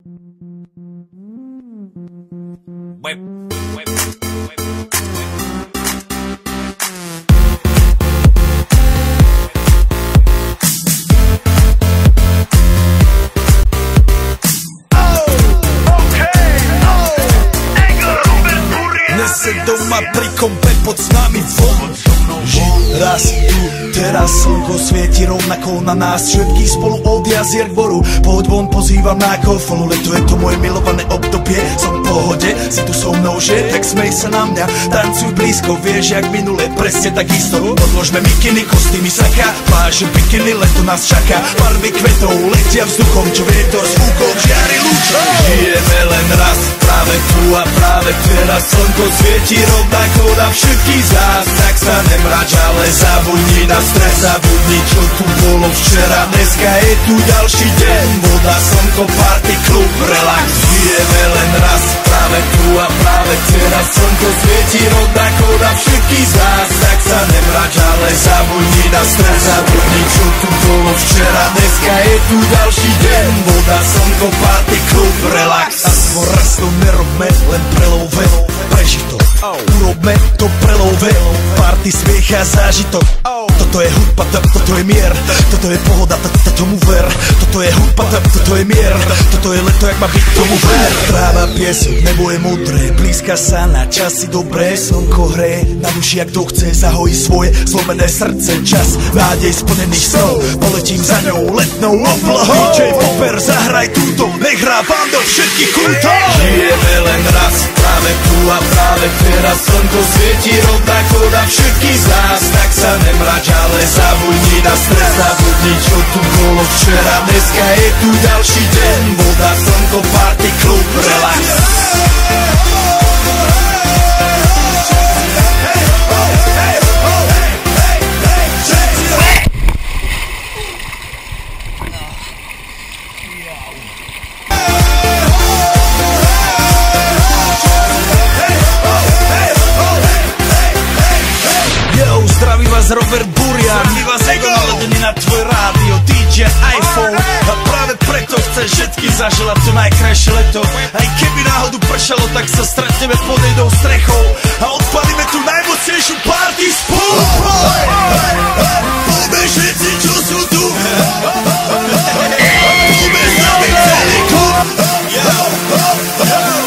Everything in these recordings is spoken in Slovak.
Nese doma pri kompe pod s nami von. Raz tu, teraz slnko svieti rovnako na nás všetkých spolu od jazier k boru. Poď von, pozývam na golfonu, leto je to moje milované obdobie. Som v pohode, si tu so mnou, že? Tak smej sa na mňa, tancuj blízko, vieš jak minule, presne tak isto. Odložme mikiny, kostýmy, saka, pláže, bikiny, leto nás čaká. Barvy kvetov letia vzduchom, čo vietor s fúkou žiari lúčom. Žijeme len raz, práve tu a práve teraz slnko svieti rovnako na všetkých z nás. Tak sa nemrač, ale zabudni na stres, zabudni čo tu bolo včera. Dneska je tu ďalší deň, voda, slnko, party, klub, relax. Žijeme len raz, práve tu a práve teraz slnko svieti rovnako na všetkých z nás. Tak sa nemrač, ale zabudni na stres, zabudni čo tu bolo včera. Dneska je tu ďalší deň, voda, slnko, party, klub, relax. Aspoň raz to nerobme, len prelovve, preži to. Urobme to prelovve, party, smiech a zážitok. Toto je hudba, toto je mier, toto je pohoda, tomu ver. Toto je hudba, toto je mier, toto je leto, jak má byť, tomu ver. Tráva, piesok, nebo je modré, blízka sa na časy dobré. Slnko hreje na duši, jak to chce, zahojí svoje zlomené srdce. Čas nádej splnených snov, poletím za ňou letnou oblohou. DJ Popper, zahraj túto, nech hrá vám do všetkých kútov. Žijeme len raz, práve tu a práve teraz slnko svieti rovnako na všetkých z nás. Tak sa nemrač, ale zabudni na stres, zabudni čo tu bolo včera. Dneska je tu ďalší deň, voda, slnko, party, klub, relax. Zdraví vás Robert Burian, zdraví vás Ego naladený na tvoj rádio, DJ iPhone. A práve preto chcem všetky zaželať to najkrajšie leto. Aj keby náhodu pršalo, tak sa stretneme pod jednou strechou a odpalíme tú najmocnejšiu party spolu. Poďme všetci, čo sú tu, poďme s nami celý klub.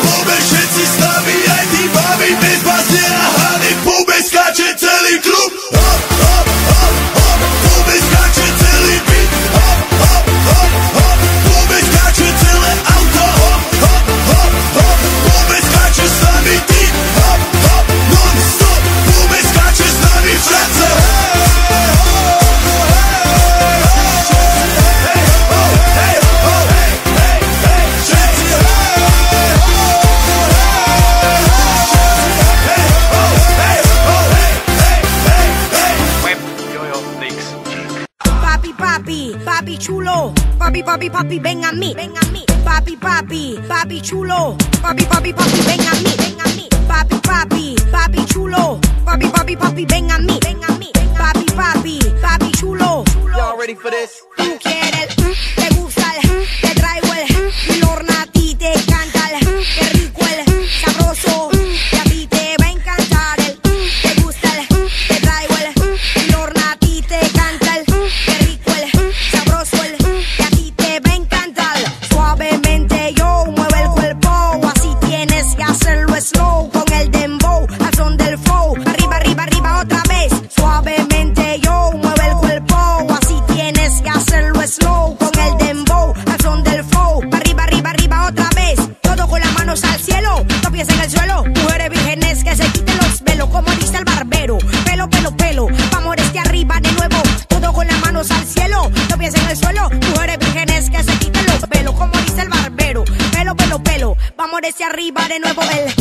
Poďme všetci s nami, aj tí babi bez vás nenahany. Poďme skáče celý klub. Papi chulo, papi, ven a mí, papi chulo, papi, ven a mí, papi chulo, papi, ven a mí, papi chulo. Y'all ready for this? Tú quieres te gusta te traigo el Lorna, a ti te encanta qué rico sabroso, y a ti te va a encantar te gusta te traigo el Lorna, a ti te encanta qué rico sabroso, y a ti te va a encantar. Suavemente yo mueve el cuerpo, así tienes que hacerlo slow con el dembow al son del flow. Arriba otra vez. Suavemente yo mueve el cuerpo, así tienes que hacerlo slow con el dembow al son del flow. Arriba otra vez. Todo con las manos al cielo, no pies en el suelo. Mujeres vírgenes que se quiten los velos, como dice el barbero. Pelo, vamos desde arriba de nuevo. Todo con las manos al cielo, no pies en el suelo. Mujeres vírgenes que se quiten los velos, como dice el barbero. Pelo, vamos desde arriba de nuevo. El